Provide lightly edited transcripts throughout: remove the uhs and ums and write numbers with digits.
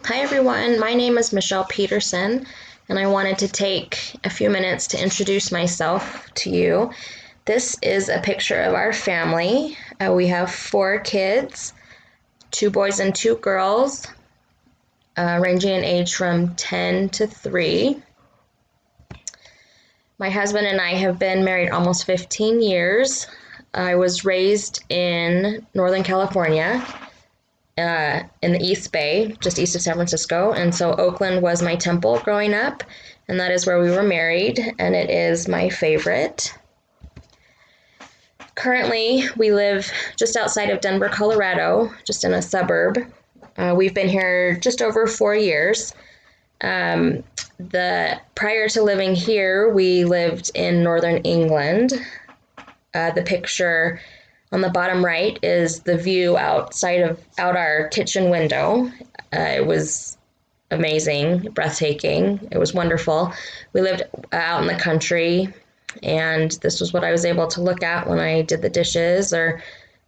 Hi everyone, my name is Michelle Peterson, and I wanted to take a few minutes to introduce myself to you. This is a picture of our family. We have four kids, two boys and two girls, ranging in age from 10 to 3. My husband and I have been married almost 15 years. I was raised in Northern California, in the East Bay, just east of San Francisco. And so Oakland was my temple growing up, and that is where we were married, and it is my favorite. Currently, we live just outside of Denver, Colorado, just in a suburb. We've been here just over 4 years. Prior to living here, we lived in northern England. The picture on the bottom right is the view out our kitchen window. It was amazing, breathtaking. It was wonderful. We lived out in the country, and this was what I was able to look at when I did the dishes or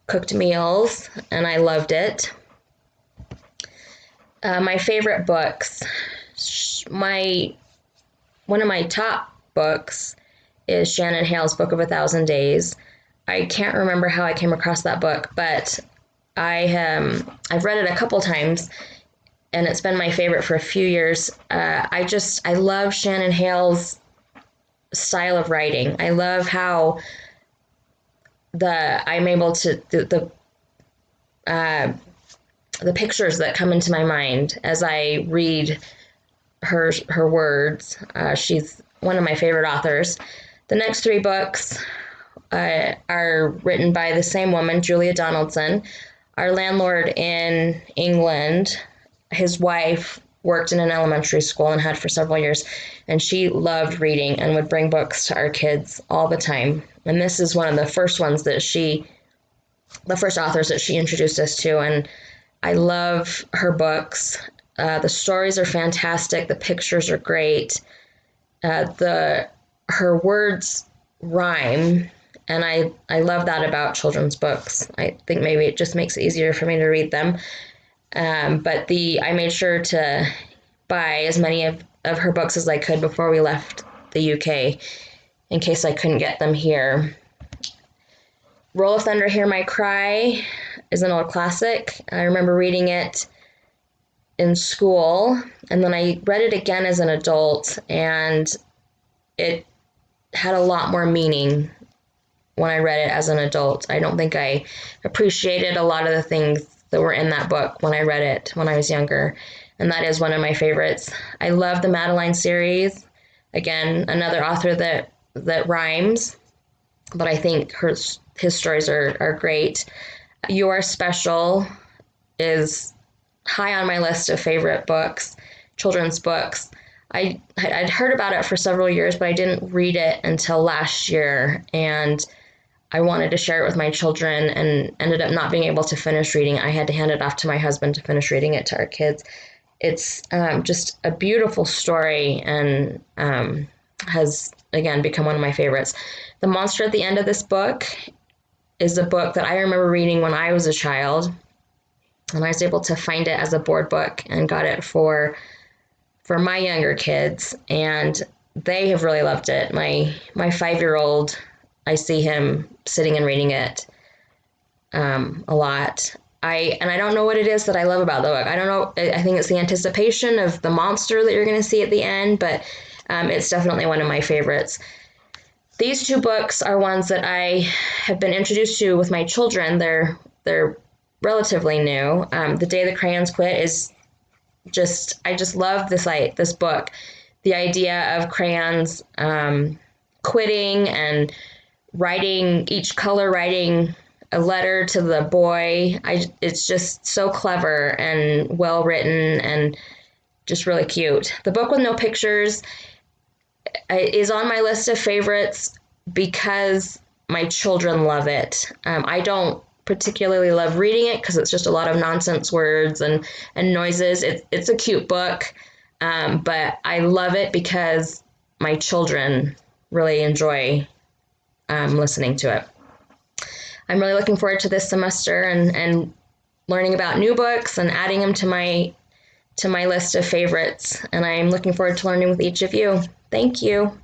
cooked meals, and I loved it. My favorite books. One of my top books is Shannon Hale's Book of a Thousand Days. I can't remember how I came across that book, but I've read it a couple times, and it's been my favorite for a few years. I love Shannon Hale's style of writing. I love how I'm able to the pictures that come into my mind as I read her words. She's one of my favorite authors. The next 3 books are written by the same woman, Julia Donaldson. Our landlord in England, his wife worked in an elementary school and had for several years, and she loved reading and would bring books to our kids all the time. And this is one of the first authors that she introduced us to, and I love her books. The stories are fantastic. The pictures are great. Her words rhyme, and I love that about children's books. I think maybe it just makes it easier for me to read them. But I made sure to buy as many of her books as I could before we left the UK, in case I couldn't get them here. Roll of Thunder, Hear My Cry is an old classic. I remember reading it in school, and then I read it again as an adult, and it had a lot more meaning when I read it as an adult. I don't think I appreciated a lot of the things that were in that book when I read it when I was younger, and that is one of my favorites. I love the Madeline series. Again, another author that rhymes, but I think his stories are great. You Are Special is high on my list of favorite books, children's books. I'd heard about it for several years, but I didn't read it until last year, and I wanted to share it with my children and ended up not being able to finish reading. I had to hand it off to my husband to finish reading it to our kids. It's just a beautiful story, and has, again, become one of my favorites. The Monster at the End of this book is a book that I remember reading when I was a child, and I was able to find it as a board book and got it for my younger kids, and they have really loved it. My 5-year-old, I see him sitting and reading it a lot. I don't know what it is that I love about the book. I don't know. I think it's the anticipation of the monster that you're going to see at the end, but it's definitely one of my favorites. These 2 books are ones that I have been introduced to with my children. They're relatively new. The Day the Crayons Quit is I just love this book. The idea of crayons quitting and each color writing a letter to the boy. It's just so clever and well written and just really cute. The book with no pictures is on my list of favorites because my children love it. I don't particularly love reading it because it's just a lot of nonsense words and noises. It's a cute book, but I love it because my children really enjoy listening to it. I'm really looking forward to this semester and learning about new books and adding them to my to my list of favorites, and I'm looking forward to learning with each of you. Thank you.